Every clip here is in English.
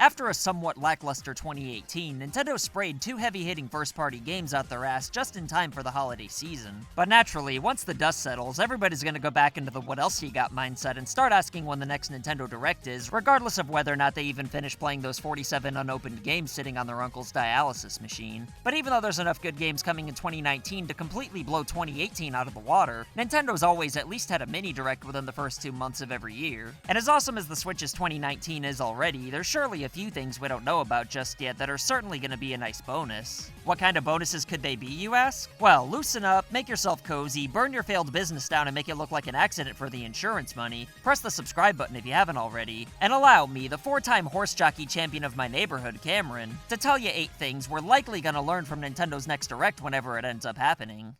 After a somewhat lackluster 2018, Nintendo sprayed 2 heavy-hitting first-party games out their ass just in time for the holiday season. But naturally, once the dust settles, everybody's gonna go back into the what else you got mindset and start asking when the next Nintendo Direct is, regardless of whether or not they even finish playing those 47 unopened games sitting on their uncle's dialysis machine. But even though there's enough good games coming in 2019 to completely blow 2018 out of the water, Nintendo's always at least had a mini Direct within the first 2 months of every year. And as awesome as the Switch's 2019 is already, there's surely a few things we don't know about just yet that are certainly going to be a nice bonus. What kind of bonuses could they be, you ask? Well, loosen up, make yourself cozy, burn your failed business down and make it look like an accident for the insurance money, press the subscribe button if you haven't already, and allow me, the 4-time horse jockey champion of my neighborhood, Cameron, to tell you 8 things we're likely going to learn from Nintendo's next Direct whenever it ends up happening.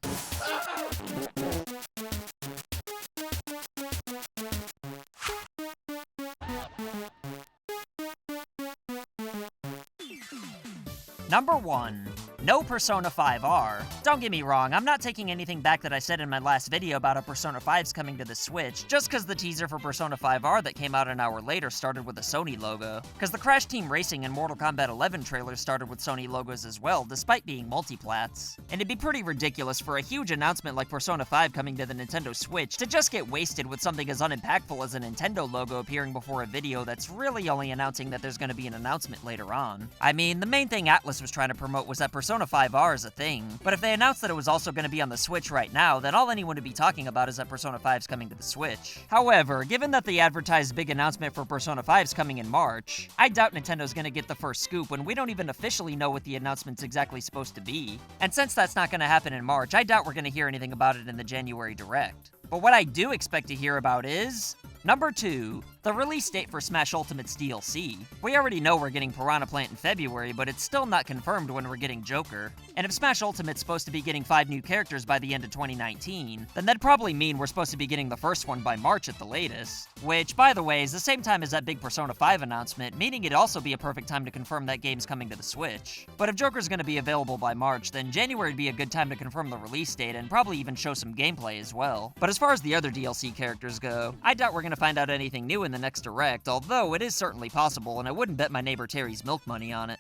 Number 1. No Persona 5R. Don't get me wrong, I'm not taking anything back that I said in my last video about how Persona 5's coming to the Switch, just cause the teaser for Persona 5R that came out an hour later started with a Sony logo. Cause the Crash Team Racing and Mortal Kombat 11 trailers started with Sony logos as well, despite being multiplats. And it'd be pretty ridiculous for a huge announcement like Persona 5 coming to the Nintendo Switch to just get wasted with something as unimpactful as a Nintendo logo appearing before a video that's really only announcing that there's gonna be an announcement later on. I mean, the main thing Atlas was trying to promote was that Persona 5R is a thing, but if they announced that it was also going to be on the Switch right now, then all anyone would be talking about is that Persona 5's coming to the Switch. However, given that the advertised big announcement for Persona 5's coming in March, I doubt Nintendo's going to get the first scoop when we don't even officially know what the announcement's exactly supposed to be. And since that's not going to happen in March, I doubt we're going to hear anything about it in the January Direct. But what I do expect to hear about is... Number 2. The release date for Smash Ultimate's DLC. We already know we're getting Piranha Plant in February, but it's still not confirmed when we're getting Joker. And if Smash Ultimate's supposed to be getting 5 new characters by the end of 2019, then that'd probably mean we're supposed to be getting the first one by March at the latest. Which, by the way, is the same time as that big Persona 5 announcement, meaning it'd also be a perfect time to confirm that game's coming to the Switch. But if Joker's gonna be available by March, then January would be a good time to confirm the release date and probably even show some gameplay as well. But as far as the other DLC characters go, I doubt we're gonna find out anything new in the next Direct, although it is certainly possible, and I wouldn't bet my neighbor Terry's milk money on it.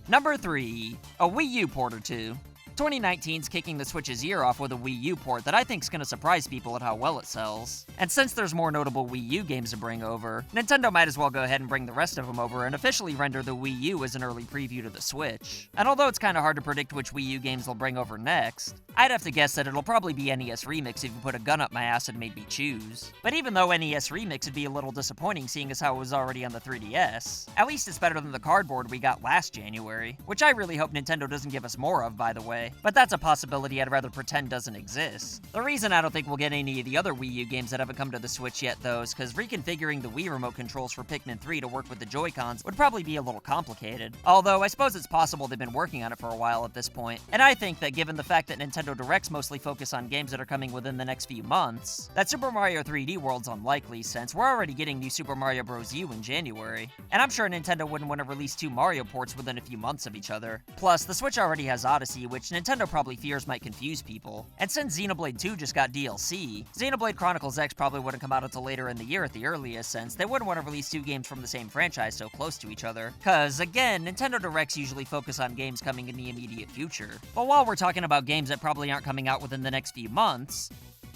Number 3. A Wii U port or two. 2019's kicking the Switch's year off with a Wii U port that I think's gonna surprise people at how well it sells. And since there's more notable Wii U games to bring over, Nintendo might as well go ahead and bring the rest of them over and officially render the Wii U as an early preview to the Switch. And although it's kinda hard to predict which Wii U games they'll bring over next, I'd have to guess that it'll probably be NES Remix if you put a gun up my ass and made me choose. But even though NES Remix would be a little disappointing seeing as how it was already on the 3DS, at least it's better than the cardboard we got last January, which I really hope Nintendo doesn't give us more of, by the way. But that's a possibility I'd rather pretend doesn't exist. The reason I don't think we'll get any of the other Wii U games that haven't come to the Switch yet, though, is because reconfiguring the Wii remote controls for Pikmin 3 to work with the Joy-Cons would probably be a little complicated. Although, I suppose it's possible they've been working on it for a while at this point. And I think that given the fact that Nintendo Directs mostly focus on games that are coming within the next few months, that Super Mario 3D World's unlikely, since we're already getting new Super Mario Bros. U in January. And I'm sure Nintendo wouldn't want to release 2 Mario ports within a few months of each other. Plus, the Switch already has Odyssey, which Nintendo probably fears might confuse people. And since Xenoblade 2 just got DLC, Xenoblade Chronicles X probably wouldn't come out until later in the year at the earliest, since they wouldn't want to release 2 games from the same franchise so close to each other. Cause, again, Nintendo Directs usually focus on games coming in the immediate future. But while we're talking about games that probably aren't coming out within the next few months,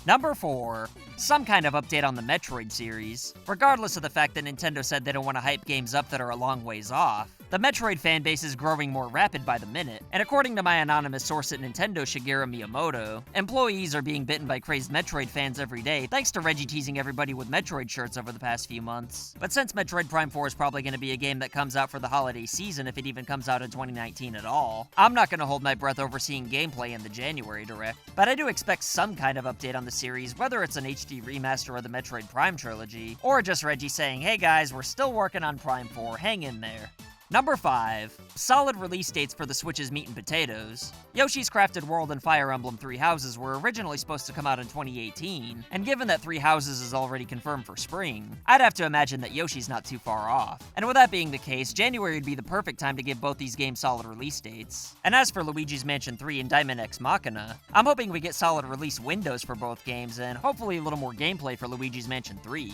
Number 4. Some kind of update on the Metroid series. Regardless of the fact that Nintendo said they don't want to hype games up that are a long ways off, the Metroid fanbase is growing more rapid by the minute, and according to my anonymous source at Nintendo, Shigeru Miyamoto, employees are being bitten by crazed Metroid fans every day thanks to Reggie teasing everybody with Metroid shirts over the past few months. But since Metroid Prime 4 is probably going to be a game that comes out for the holiday season if it even comes out in 2019 at all, I'm not going to hold my breath over seeing gameplay in the January Direct. But I do expect some kind of update on the series, whether it's an HD remaster of the Metroid Prime trilogy, or just Reggie saying, hey guys, we're still working on Prime 4, hang in there. Number 5. Solid release dates for the Switch's meat and potatoes. Yoshi's Crafted World and Fire Emblem Three Houses were originally supposed to come out in 2018, and given that Three Houses is already confirmed for spring, I'd have to imagine that Yoshi's not too far off. And with that being the case, January would be the perfect time to give both these games solid release dates. And as for Luigi's Mansion 3 and Diamond X Machina, I'm hoping we get solid release windows for both games, and hopefully a little more gameplay for Luigi's Mansion 3.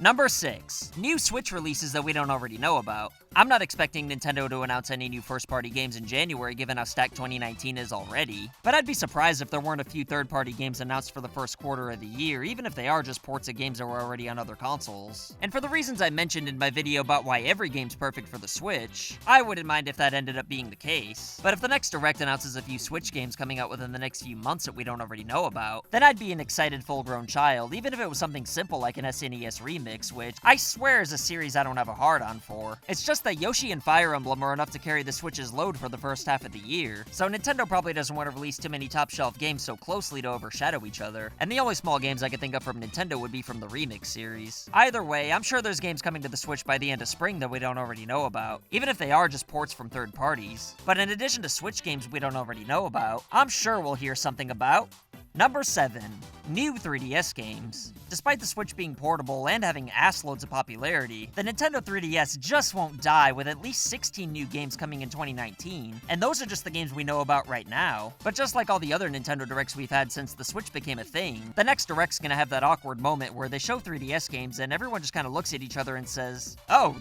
Number 6. New Switch releases that we don't already know about. I'm not expecting Nintendo to announce any new first-party games in January given how stacked 2019 is already, but I'd be surprised if there weren't a few third-party games announced for the first quarter of the year, even if they are just ports of games that were already on other consoles. And for the reasons I mentioned in my video about why every game's perfect for the Switch, I wouldn't mind if that ended up being the case. But if the next Direct announces a few Switch games coming out within the next few months that we don't already know about, then I'd be an excited full-grown child, even if it was something simple like an SNES Remix, which I swear is a series I don't have a hard-on for. It's just that Yoshi and Fire Emblem are enough to carry the Switch's load for the first half of the year, so Nintendo probably doesn't want to release too many top-shelf games so closely to overshadow each other, and the only small games I could think of from Nintendo would be from the Remix series. Either way, I'm sure there's games coming to the Switch by the end of spring that we don't already know about, even if they are just ports from third parties. But in addition to Switch games we don't already know about, I'm sure we'll hear something about Number 7. New 3DS games. Despite the Switch being portable and having assloads of popularity, the Nintendo 3DS just won't die with at least 16 new games coming in 2019, and those are just the games we know about right now. But just like all the other Nintendo Directs we've had since the Switch became a thing, the next Direct's gonna have that awkward moment where they show 3DS games and everyone just kinda looks at each other and says, oh,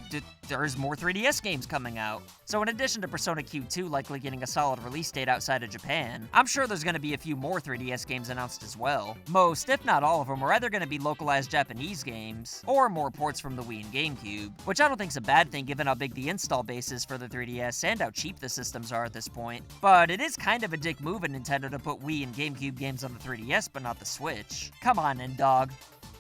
there's more 3DS games coming out. So in addition to Persona Q2 likely getting a solid release date outside of Japan, I'm sure there's gonna be a few more 3DS games announced as well. Most, if not all of them, are either gonna be localized Japanese games, or more ports from the Wii and GameCube, which I don't think's a bad thing given how big the install base is for the 3DS and how cheap the systems are at this point. But it is kind of a dick move of Nintendo to put Wii and GameCube games on the 3DS but not the Switch. Come on, N-Dog.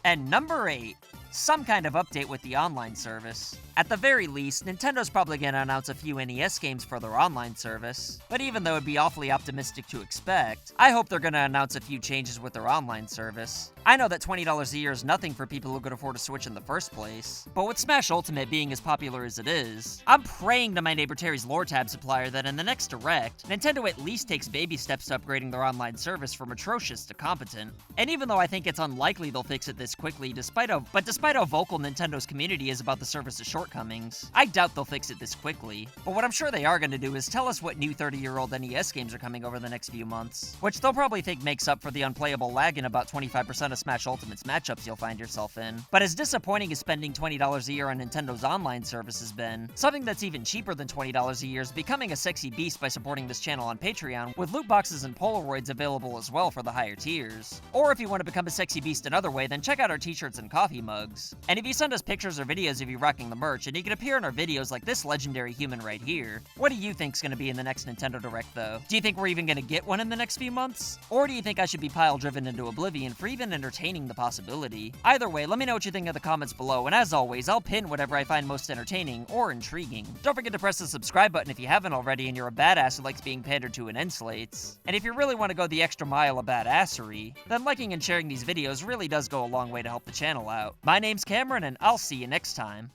And number 8. Some kind of update with the online service. At the very least, Nintendo's probably gonna announce a few NES games for their online service, but even though it'd be awfully optimistic to expect, I hope they're gonna announce a few changes with their online service. I know that $20 a year is nothing for people who could afford a Switch in the first place, but with Smash Ultimate being as popular as it is, I'm praying to my neighbor Terry's lore tab supplier that in the next Direct, Nintendo at least takes baby steps to upgrading their online service from atrocious to competent. And even though I think it's unlikely they'll fix it this quickly, despite how vocal Nintendo's community is about the service's shortcomings, I doubt they'll fix it this quickly. But what I'm sure they are going to do is tell us what new 30-year-old NES games are coming over the next few months, which they'll probably think makes up for the unplayable lag in about 25% of Smash Ultimate's matchups you'll find yourself in. But as disappointing as spending $20 a year on Nintendo's online service has been, something that's even cheaper than $20 a year is becoming a sexy beast by supporting this channel on Patreon, with loot boxes and Polaroids available as well for the higher tiers. Or if you want to become a sexy beast another way, then check out our t-shirts and coffee mugs. And if you send us pictures or videos of you rocking the merch, and you can appear in our videos like this legendary human right here, what do you think's gonna be in the next Nintendo Direct though? Do you think we're even gonna get one in the next few months? Or do you think I should be pile-driven into oblivion for even entertaining the possibility? Either way, let me know what you think in the comments below, and as always, I'll pin whatever I find most entertaining or intriguing. Don't forget to press the subscribe button if you haven't already and you're a badass who likes being pandered to and enslates. And if you really want to go the extra mile of badassery, then liking and sharing these videos really does go a long way to help the channel out. My name's Cameron, and I'll see you next time.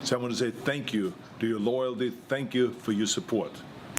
So I want to say thank you to your loyalty, thank you for your support.